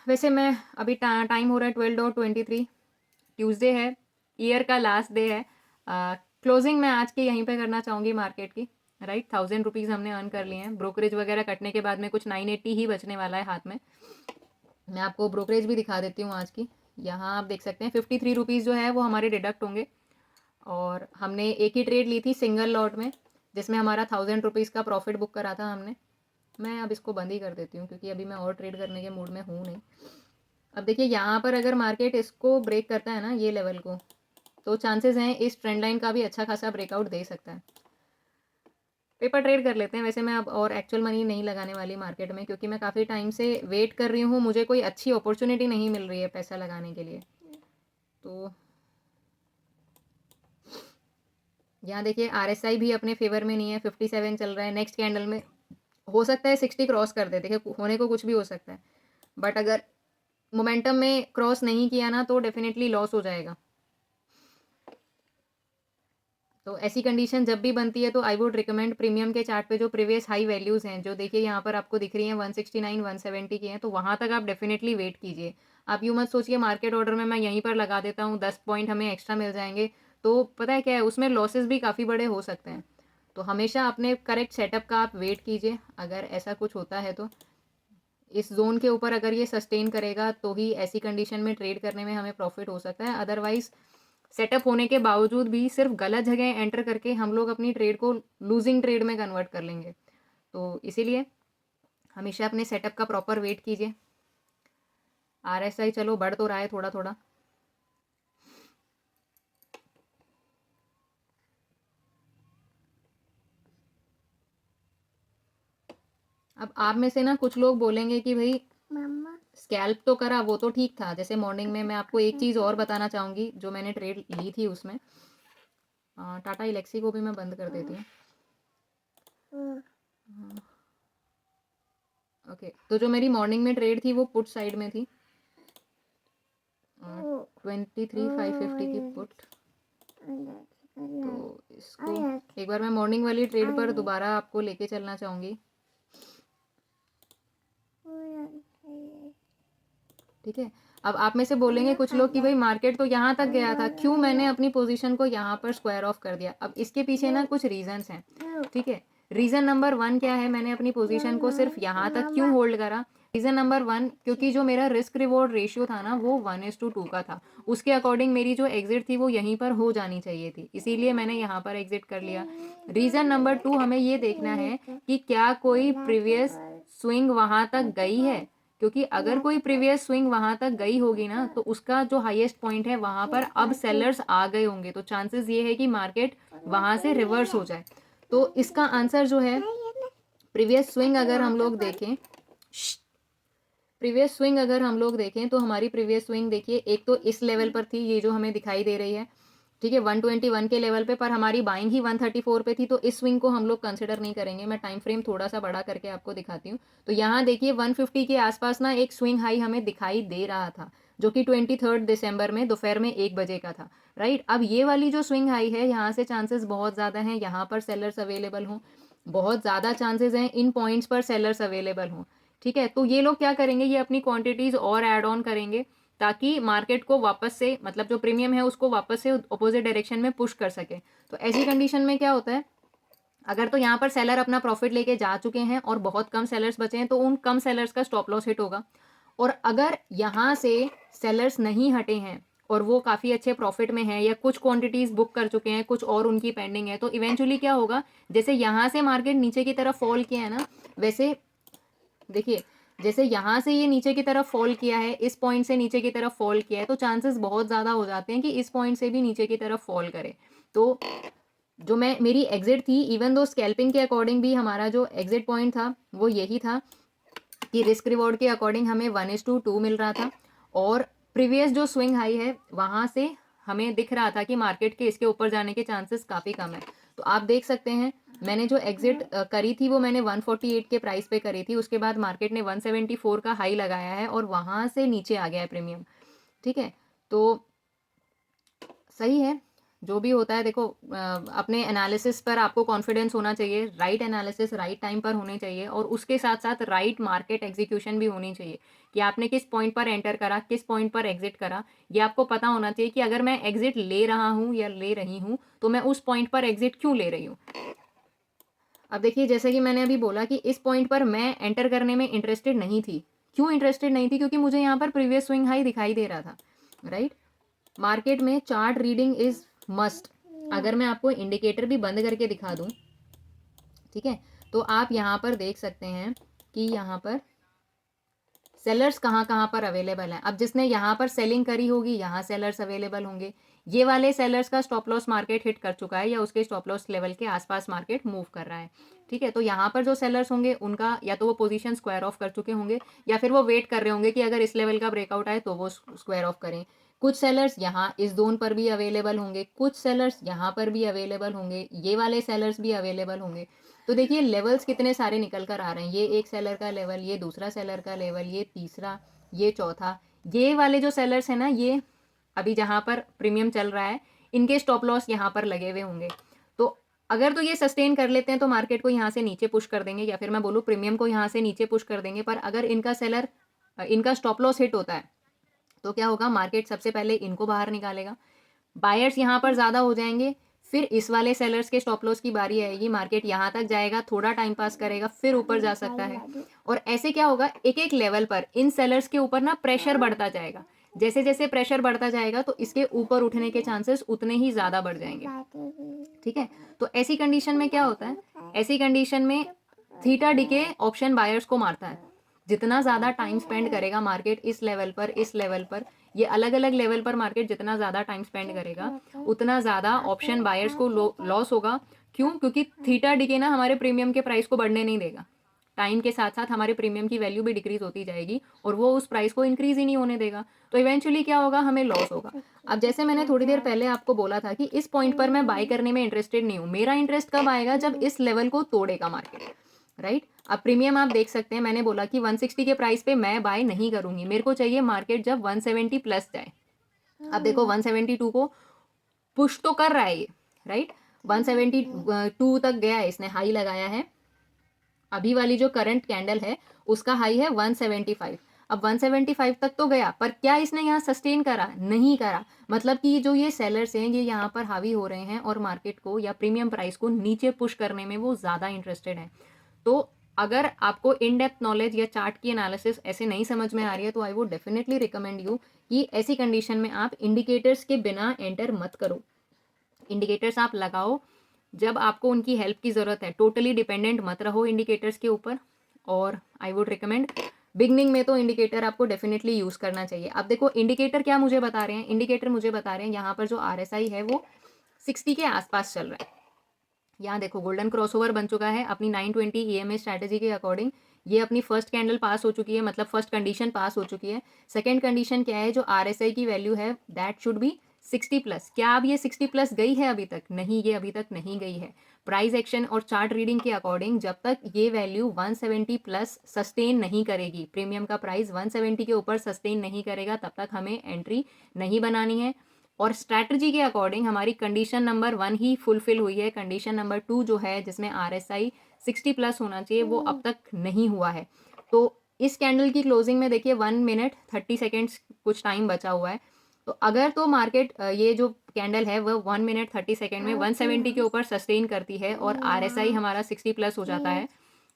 Speaker 1: वैसे मैं अभी टाइम हो रहा है 12:23, ट्यूसडे है, ईयर का लास्ट डे है। क्लोजिंग मैं आज की यहीं पे करना चाहूँगी मार्केट की, राइट। 1000 रुपीज़ हमने अर्न कर लिए हैं, ब्रोकरेज वगैरह कटने के बाद में कुछ 980 ही बचने वाला है हाथ में। मैं आपको ब्रोकरेज भी दिखा देती हूँ आज की। यहाँ आप देख सकते हैं 53 रुपीज़ जो है वो हमारे डिडक्ट होंगे, और हमने एक ही ट्रेड ली थी सिंगल लॉट में जिसमें हमारा 1000 रुपीज़ का प्रॉफिट बुक करा था हमने। मैं अब इसको बंद ही कर देती हूँ क्योंकि अभी मैं और ट्रेड करने के मूड में हूँ नहीं। अब देखिए यहाँ पर अगर मार्केट इसको ब्रेक करता है ना, ये लेवल को, तो चांसेस हैं इस ट्रेंड लाइन का भी अच्छा खासा ब्रेकआउट दे सकता है। पेपर ट्रेड कर लेते हैं। वैसे मैं अब और एक्चुअल मनी नहीं लगाने वाली मार्केट में, क्योंकि मैं काफ़ी टाइम से वेट कर रही हूँ, मुझे कोई अच्छी अपॉर्चुनिटी नहीं मिल रही है पैसा लगाने के लिए। तो यहाँ देखिए आरएसआई भी अपने फेवर में नहीं है, 57 चल रहा है। नेक्स्ट कैंडल में हो सकता है 60 क्रॉस कर दे, देखिए होने को कुछ भी हो सकता है, बट अगर मोमेंटम में क्रॉस नहीं किया ना तो डेफिनेटली लॉस हो जाएगा। तो ऐसी कंडीशन जब भी बनती है तो आई वुड रिकमेंड प्रीमियम के चार्ट पे जो प्रीवियस हाई वैल्यूज़ हैं, जो देखिए यहाँ पर आपको दिख रही हैं 169 170 की हैं, तो वहाँ तक आप डेफिनेटली वेट कीजिए। आप यूँ मत सोचिए मार्केट ऑर्डर में मैं यहीं पर लगा देता हूँ 10 पॉइंट हमें एक्स्ट्रा मिल जाएंगे, तो पता है क्या है, उसमें लॉसेस भी काफ़ी बड़े हो सकते हैं। तो हमेशा अपने करेक्ट सेटअप का आप वेट कीजिए। अगर ऐसा कुछ होता है तो इस जोन के ऊपर अगर ये सस्टेन करेगा तो ही ऐसी कंडीशन में ट्रेड करने में हमें प्रॉफिट हो सकता है। अदरवाइज सेटअप होने के बावजूद भी सिर्फ गलत जगह एंटर करके हम लोग अपनी ट्रेड को लूजिंग ट्रेड में कन्वर्ट कर लेंगे। तो इसीलिए हमेशा अपने सेटअप का प्रॉपर वेट कीजिए। आरएसआई चलो बढ़ तो रहा है थोड़ा थोड़ा। अब आप में से ना कुछ लोग बोलेंगे कि भाई स्कैल्प तो करा, वो तो ठीक था। जैसे मॉर्निंग में मैं आपको एक चीज़ और बताना चाहूँगी जो मैंने ट्रेड ली थी उसमें। टाटा इलेक्सी को भी मैं बंद कर देती हूँ। ओके, तो जो मेरी मॉर्निंग में ट्रेड थी वो पुट साइड में थी, 23,550 की पुट। तो इसको एक बार मैं मॉर्निंग वाली ट्रेड पर दोबारा आपको लेके चलना चाहूँगी, ठीक है। अब आप में से बोलेंगे कुछ लोग कि भाई मार्केट तो यहाँ तक गया था, क्यों मैंने अपनी पोजीशन को यहाँ पर स्क्वायर ऑफ कर दिया। अब इसके पीछे ना कुछ रीजंस हैं, ठीक है। रीज़न नंबर 1 क्या है, मैंने अपनी पोजीशन को सिर्फ यहाँ तक क्यों होल्ड करा? रीज़न नंबर 1, क्योंकि जो मेरा रिस्क रिवॉर्ड रेशियो था ना वो 1:2 का था, उसके अकॉर्डिंग मेरी जो एग्जिट थी वो यहीं पर हो जानी चाहिए थी, इसीलिए मैंने यहाँ पर एग्जिट कर लिया। रीज़न नंबर 2, हमें ये देखना है कि क्या कोई प्रीवियस स्विंग वहाँ तक गई है, क्योंकि अगर कोई प्रीवियस स्विंग वहाँ तक गई होगी ना तो उसका जो हाईएस्ट पॉइंट है वहाँ पर अब सेलर्स आ गए होंगे, तो चांसेस ये है कि मार्केट वहाँ से रिवर्स हो जाए। तो इसका आंसर जो है प्रीवियस स्विंग अगर हम लोग देखें, प्रीवियस स्विंग अगर हम लोग देखें तो हमारी प्रीवियस स्विंग देखिए, एक तो इस लेवल पर थी, ये जो हमें दिखाई दे रही है, ठीक है, 121 के लेवल पे, पर हमारी बाइंग ही 134 पे थी, तो इस स्विंग को हम लोग कंसिडर नहीं करेंगे। मैं टाइम फ्रेम थोड़ा सा बड़ा करके आपको दिखाती हूँ। तो यहाँ देखिए 150 के आसपास ना एक स्विंग हाई हमें दिखाई दे रहा था, जो कि 23 दिसंबर में दोपहर में 1 बजे का था, राइट। अब ये वाली जो स्विंग हाई है, यहाँ से चांसेस बहुत ज़्यादा हैं यहाँ पर सेलर्स अवेलेबल हों, बहुत ज़्यादा चांसेस हैं इन पॉइंट्स पर सेलर्स अवेलेबल हों, ठीक है। तो ये लोग क्या करेंगे, ये अपनी क्वांटिटीज़ और ऐड ऑन करेंगे ताकि मार्केट को वापस से, मतलब जो प्रीमियम है उसको वापस से अपोजिट डायरेक्शन में पुश कर सके। तो ऐसी कंडीशन में क्या होता है, अगर तो यहाँ पर सेलर अपना प्रॉफिट लेके जा चुके हैं और बहुत कम सेलर्स बचे हैं तो उन कम सेलर्स का स्टॉप लॉस हिट होगा, और अगर यहाँ से सेलर्स नहीं हटे हैं और वो काफ़ी अच्छे प्रॉफिट में हैं या कुछ क्वांटिटीज़ बुक कर चुके हैं, कुछ और उनकी पेंडिंग है, तो इवेंचुअली क्या होगा, जैसे यहाँ से मार्केट नीचे की तरफ फॉल किया है ना, वैसे देखिए जैसे यहाँ से ये नीचे की तरफ फॉल किया है, इस पॉइंट से नीचे की तरफ फॉल किया है, तो चांसेस बहुत ज़्यादा हो जाते हैं कि इस पॉइंट से भी नीचे की तरफ फॉल करे। तो जो मेरी एग्जिट थी, इवन दो स्कैल्पिंग के अकॉर्डिंग भी हमारा जो एग्जिट पॉइंट था वो यही था कि रिस्क रिवॉर्ड के अकॉर्डिंग हमें 1:2 मिल रहा था, और प्रीवियस जो स्विंग हाई है वहाँ से हमें दिख रहा था कि मार्केट के इसके ऊपर जाने के चांसेस काफ़ी कम है। तो आप देख सकते हैं मैंने जो एग्जिट करी थी वो मैंने 148 के प्राइस पे करी थी, उसके बाद मार्केट ने 174 का हाई लगाया है और वहाँ से नीचे आ गया है प्रीमियम, ठीक है। तो सही है, जो भी होता है देखो, अपने एनालिसिस पर आपको कॉन्फिडेंस होना चाहिए, राइट एनालिसिस राइट टाइम पर होने चाहिए, और उसके साथ साथ राइट मार्केट एग्जीक्यूशन भी होनी चाहिए कि आपने किस पॉइंट पर एंटर करा, किस पॉइंट पर एग्जिट करा, ये आपको पता होना चाहिए कि अगर मैं एग्जिट ले रहा हूँ या ले रही हूँ तो मैं उस पॉइंट पर एग्जिट क्यों ले रही हूँ। अब देखिए जैसे कि मैंने अभी बोला कि इस पॉइंट पर मैं एंटर करने में इंटरेस्टेड नहीं थी, क्यों इंटरेस्टेड नहीं थी, क्योंकि मुझे यहाँ पर प्रीवियस स्विंग हाई दिखाई दे रहा था, राइट। मार्केट में चार्ट रीडिंग इज मस्ट। अगर मैं आपको इंडिकेटर भी बंद करके दिखा दूं, ठीक है, तो आप यहाँ पर देख सकते हैं कि यहाँ पर सेलर्स कहाँ कहाँ पर अवेलेबल हैं। अब जिसने यहाँ पर सेलिंग करी होगी यहाँ सेलर्स अवेलेबल होंगे, ये वाले सेलर्स का स्टॉप लॉस मार्केट हिट कर चुका है या उसके स्टॉप लॉस लेवल के आसपास मार्केट मूव कर रहा है, ठीक है। तो यहाँ पर जो सेलर्स होंगे उनका या तो वो पोजीशन स्क्वायर ऑफ कर चुके होंगे या फिर वो वेट कर रहे होंगे कि अगर इस लेवल का ब्रेकआउट आए तो वो स्क्वायर ऑफ करें। कुछ सेलर्स यहाँ इस जोन पर भी अवेलेबल होंगे, कुछ सेलर्स यहाँ पर भी अवेलेबल होंगे, ये वाले सेलर्स भी अवेलेबल होंगे। तो देखिए लेवल्स कितने सारे निकल कर आ रहे हैं, ये एक सेलर का लेवल, ये दूसरा सेलर का लेवल, ये तीसरा, ये चौथा, ये वाले जो सेलर्स हैं ना, ये अभी जहाँ पर प्रीमियम चल रहा है इनके स्टॉप लॉस यहाँ पर लगे हुए होंगे। तो अगर तो ये सस्टेन कर लेते हैं तो मार्केट को यहाँ से नीचे पुश कर देंगे, या फिर मैं बोलूँ प्रीमियम को यहाँ से नीचे पुश कर देंगे, पर अगर इनका स्टॉप लॉस हिट होता है तो क्या होगा, मार्केट सबसे पहले इनको बाहर निकालेगा, बायर्स यहाँ पर ज़्यादा हो जाएंगे, फिर इस वाले सेलर्स के स्टॉप लॉस की बारी आएगी, मार्केट यहाँ तक जाएगा, थोड़ा टाइम पास करेगा, फिर ऊपर जा सकता है, और ऐसे क्या होगा, एक एक लेवल पर इन सेलर्स के ऊपर ना प्रेशर बढ़ता जाएगा। जैसे जैसे प्रेशर बढ़ता जाएगा तो इसके ऊपर उठने के चांसेस उतने ही ज़्यादा बढ़ जाएंगे, ठीक है। तो ऐसी कंडीशन में क्या होता है, ऐसी कंडीशन में थीटा डिके ऑप्शन बायर्स को मारता है। जितना ज़्यादा टाइम स्पेंड करेगा मार्केट इस लेवल पर, इस लेवल पर, ये अलग अलग लेवल पर मार्केट जितना ज़्यादा टाइम स्पेंड करेगा उतना ज़्यादा ऑप्शन बायर्स को लॉस होगा। क्यों, क्योंकि थीटा डिके ना हमारे प्रीमियम के प्राइस को बढ़ने नहीं देगा, टाइम के साथ साथ हमारे प्रीमियम की वैल्यू भी डिक्रीज होती जाएगी और वो उस प्राइस को इंक्रीज ही नहीं होने देगा, तो इवेंचुअली क्या होगा, हमें लॉस होगा। अब जैसे मैंने थोड़ी देर पहले आपको बोला था कि इस पॉइंट पर मैं बाय करने में इंटरेस्टेड नहीं हूँ, मेरा इंटरेस्ट कब आएगा, जब इस लेवल को तोड़ेगा मार्केट, राइट। अब प्रीमियम आप देख सकते हैं, मैंने बोला कि 160 के प्राइस पे मैं बाय नहीं करूंगी, मेरे को चाहिए मार्केट जब 170 प्लस जाए। अब देखो 172 को पुश तो कर रहा है ये, राइट, 172 तक गया है, इसने हाई लगाया है, अभी वाली जो करंट कैंडल है उसका हाई है 175। अब 175 तक तो गया, पर क्या इसने यहाँ सस्टेन करा? नहीं करा। मतलब कि जो ये सेलर्स हैं ये यहाँ पर हावी हो रहे हैं और मार्केट को या प्रीमियम प्राइस को नीचे पुश करने में वो ज़्यादा इंटरेस्टेड हैं। तो अगर आपको इन डेप्थ नॉलेज या चार्ट की एनालिसिस ऐसे नहीं समझ में आ रही है तो I would definitely recommend you कि ऐसी कंडीशन में आप इंडिकेटर्स के बिना एंटर मत करो। इंडिकेटर्स आप लगाओ जब आपको उनकी हेल्प की ज़रूरत है, टोटली डिपेंडेंट मत रहो इंडिकेटर्स के ऊपर। और आई वुड रिकमेंड बिगनिंग में तो इंडिकेटर आपको डेफिनेटली यूज़ करना चाहिए। अब देखो इंडिकेटर क्या मुझे बता रहे हैं, इंडिकेटर मुझे बता रहे हैं यहाँ पर जो RSI है वो 60 के आसपास चल रहा है। यहाँ देखो गोल्डन क्रॉसओवर बन चुका है अपनी 920 EMA स्ट्रैटेजी के अकॉर्डिंग। ये अपनी फर्स्ट कैंडल पास हो चुकी है, मतलब फर्स्ट कंडीशन पास हो चुकी है। सेकंड कंडीशन क्या है, जो RSI की वैल्यू है दैट शुड बी 60 प्लस। क्या अब ये 60 प्लस गई है अभी तक? नहीं, ये अभी तक नहीं गई है। प्राइस एक्शन और चार्ट रीडिंग के अकॉर्डिंग जब तक ये वैल्यू 170 प्लस सस्टेन नहीं करेगी, प्रीमियम का प्राइस 170 के ऊपर सस्टेन नहीं करेगा, तब तक हमें एंट्री नहीं बनानी है। और स्ट्रैटेजी के अकॉर्डिंग हमारी कंडीशन नंबर 1 ही फुलफिल हुई है। कंडीशन नंबर 2 जो है जिसमें RSI 60 प्लस होना चाहिए वो अब तक नहीं हुआ है। तो इस कैंडल की क्लोजिंग में देखिए 1 मिनट 30 सेकेंड्स कुछ टाइम बचा हुआ है। तो अगर तो मार्केट ये जो कैंडल है वह 1 मिनट 30 सेकेंड में 170 के ऊपर सस्टेन करती है और RSI हमारा 60 प्लस हो जाता है,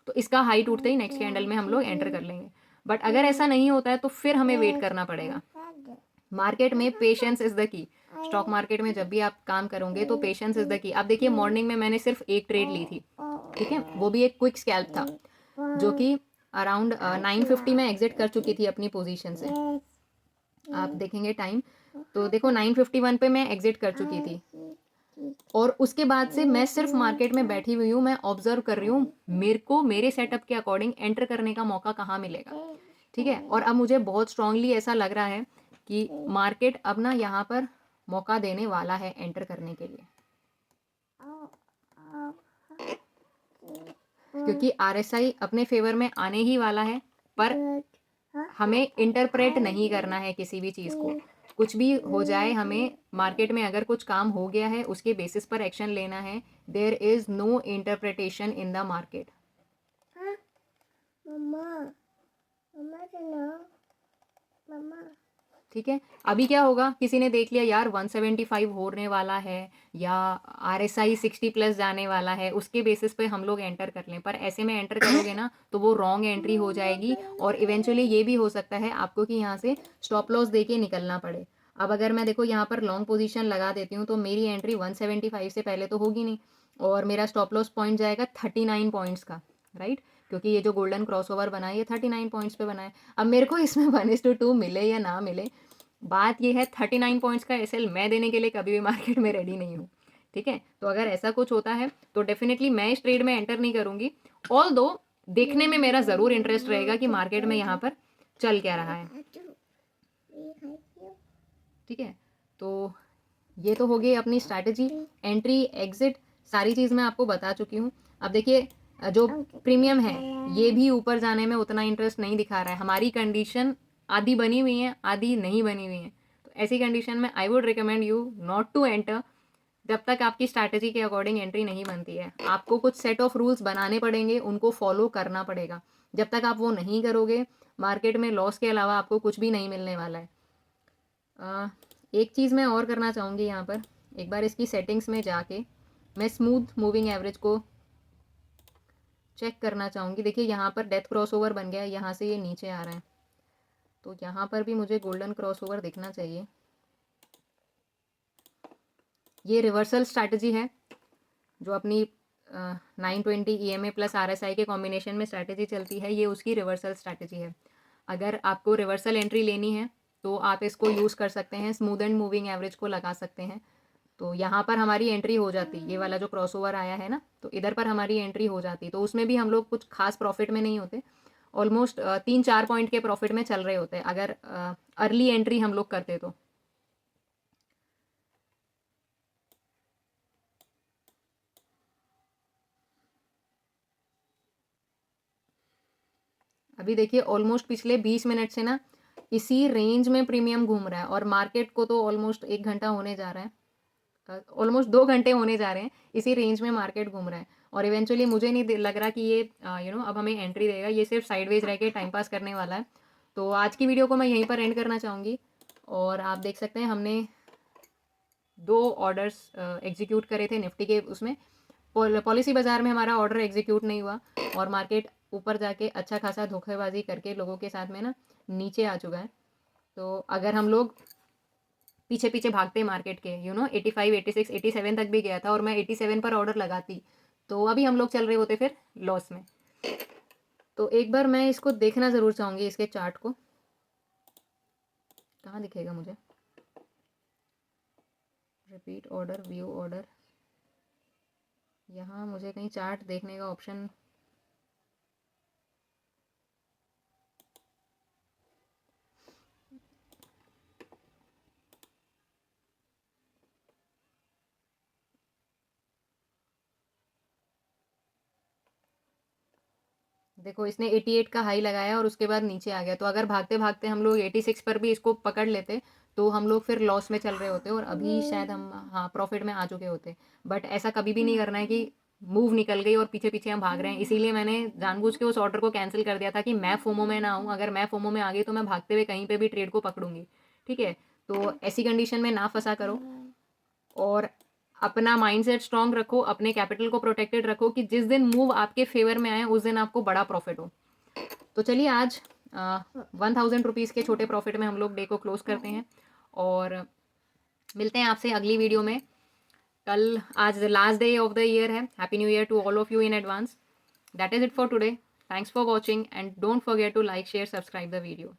Speaker 1: तो इसका हाई टूटते ही नेक्स्ट कैंडल में हम लोग एंटर कर लेंगे। बट अगर ऐसा नहीं होता है तो फिर हमें वेट करना पड़ेगा। मार्केट में patience is the key. Stock market में जब भी आप काम करोगे तो पेशेंस इज द की। अब देखिए मॉर्निंग में मैंने सिर्फ एक ट्रेड ली थी, ठीक है, वो भी एक क्विक स्कैल्प था जो कि अराउंड 950 में एग्जिट कर चुकी थी अपनी पोजीशन से। आप देखेंगे टाइम तो देखो 951 पे मैं एग्जिट कर चुकी थी और उसके बाद से मैं सिर्फ मार्केट में बैठी हुई हूँ, मैं ऑब्जर्व कर रही हूँ मेरे को मेरे सेटअप के अकॉर्डिंग एंटर करने का मौका कहाँ मिलेगा, ठीक है। और अब मुझे बहुत स्ट्रांगली ऐसा लग रहा है कि मार्केट अब ना यहाँ पर मौका देने वाला है एंटर करने के लिए, क्योंकि RSI अपने फेवर में आने ही वाला है। पर हमें इंटरप्रेट नहीं करना है किसी भी चीज़ को, कुछ भी हो जाए हमें मार्केट में अगर कुछ काम हो गया है उसके बेसिस पर एक्शन लेना है। There is no interpretation in the market. ठीक है, अभी क्या होगा, किसी ने देख लिया यार 175 होने वाला है या RSI 60 प्लस जाने वाला है, उसके बेसिस पे हम लोग एंटर कर लें। पर ऐसे में एंटर करोगे ना तो वो रॉन्ग एंट्री हो जाएगी और इवेंचुअली ये भी हो सकता है आपको कि यहाँ से स्टॉप लॉस दे के निकलना पड़े। अब अगर मैं देखो यहाँ पर लॉन्ग पोजीशन लगा देती हूँ तो मेरी एंट्री 175 से पहले तो होगी नहीं और मेरा स्टॉप लॉस पॉइंट जाएगा 39 पॉइंट्स का, राइट, क्योंकि ये जो गोल्डन क्रॉसओवर बना है ये 39 पॉइंट्स पे बना है। अब मेरे को इसमें 1:2 मिले या ना मिले, बात ये है 39 पॉइंट्स का एसएल मैं देने के लिए कभी भी मार्केट में रेडी नहीं हूँ, ठीक है। तो अगर ऐसा कुछ होता है तो डेफिनेटली मैं इस ट्रेड में एंटर नहीं करूँगी, ऑल दो देखने में मेरा ज़रूर इंटरेस्ट रहेगा कि मार्केट में यहाँ पर चल क्या रहा है, ठीक है। तो ये तो हो गई अपनी स्ट्रैटेजी, एंट्री एग्जिट सारी चीज़ मैं आपको बता चुकी हूँ। अब देखिए जो प्रीमियम है ये भी ऊपर जाने में उतना इंटरेस्ट नहीं दिखा रहा है। हमारी कंडीशन आधी बनी हुई है आधी नहीं बनी हुई है, तो ऐसी कंडीशन में I would recommend you not to enter जब तक आपकी स्ट्रैटेजी के अकॉर्डिंग एंट्री नहीं बनती है। आपको कुछ सेट ऑफ रूल्स बनाने पड़ेंगे, उनको फॉलो करना पड़ेगा। जब तक आप वो नहीं करोगे मार्केट में लॉस के अलावा आपको कुछ भी नहीं मिलने वाला है। एक चीज़ मैं और करना चाहूँगी यहाँ पर, एक बार इसकी सेटिंग्स में जाके मैं स्मूथ मूविंग एवरेज को चेक करना चाहूँगी। देखिए यहाँ पर डेथ क्रॉसओवर बन गया है, यहाँ से ये नीचे आ रहा है, तो यहाँ पर भी मुझे गोल्डन क्रॉसओवर दिखना चाहिए। ये रिवर्सल स्ट्रैटेजी है जो अपनी 920 EMA प्लस RSI के कॉम्बिनेशन में स्ट्रैटेजी चलती है, ये उसकी रिवर्सल स्ट्रैटेजी है। अगर आपको रिवर्सल एंट्री लेनी है तो आप इसको यूज़ कर सकते हैं, स्मूथ एंड मूविंग एवरेज को लगा सकते हैं। तो यहाँ पर हमारी एंट्री हो जाती, ये वाला जो क्रॉसओवर आया है ना, तो इधर पर हमारी एंट्री हो जाती, तो उसमें भी हम लोग कुछ खास प्रॉफिट में नहीं होते, ऑलमोस्ट 3-4 पॉइंट के प्रॉफिट में चल रहे होते हैं अगर अर्ली एंट्री हम लोग करते तो। अभी देखिए ऑलमोस्ट पिछले 20 मिनट से ना इसी रेंज में प्रीमियम घूम रहा है और मार्केट को तो ऑलमोस्ट 1 घंटा होने जा रहा है, ऑलमोस्ट 2 घंटे होने जा रहे हैं, इसी रेंज में मार्केट घूम रहा है। और इवेंचुअली मुझे नहीं लग रहा कि ये अब हमें एंट्री देगा, ये सिर्फ साइडवेज रह के टाइम पास करने वाला है। तो आज की वीडियो को मैं यहीं पर एंड करना चाहूँगी और आप देख सकते हैं हमने 2 ऑर्डर्स एग्जीक्यूट करे थे निफ्टी के उसमें। पॉलिसी बाज़ार में हमारा ऑर्डर एग्जीक्यूट नहीं हुआ और मार्केट ऊपर जाके अच्छा खासा धोखेबाजी करके लोगों के साथ में ना नीचे आ चुका है। तो अगर हम लोग पीछे पीछे भागते मार्केट के 85 86 87 तक भी गया था और मैं 87 पर ऑर्डर लगाती तो अभी हम लोग चल रहे होते फिर लॉस में। तो एक बार मैं इसको देखना ज़रूर चाहूँगी, इसके चार्ट को कहाँ दिखेगा मुझे, रिपीट ऑर्डर, व्यू ऑर्डर, यहाँ मुझे कहीं चार्ट देखने का ऑप्शन देखो, इसने 88 का हाई लगाया और उसके बाद नीचे आ गया। तो अगर भागते भागते हम लोग 86 पर भी इसको पकड़ लेते तो हम लोग फिर लॉस में चल रहे होते और अभी शायद हम हाँ प्रॉफिट में आ चुके होते। बट ऐसा कभी भी नहीं करना है कि मूव निकल गई और पीछे पीछे हम भाग रहे हैं। इसीलिए मैंने जानबूझ के उस ऑर्डर को कैंसिल कर दिया था कि मैं फोमो में ना आऊँ। अगर मैं फोमो में आ गई तो मैं भागते हुए कहीं पे भी ट्रेड को पकड़ूंगी। ठीक है, तो ऐसी कंडीशन में ना फंसा करो और अपना माइंडसेट स्ट्रांग रखो, अपने कैपिटल को प्रोटेक्टेड रखो कि जिस दिन मूव आपके फेवर में आए उस दिन आपको बड़ा प्रॉफिट हो। तो चलिए आज 1000 रुपीज़ के छोटे प्रॉफिट में हम लोग डे को क्लोज करते हैं और मिलते हैं आपसे अगली वीडियो में कल। आज last day of the year है। Happy new year to all of you in advance. That is it for today. Thanks for watching and don't forget to like share subscribe the video.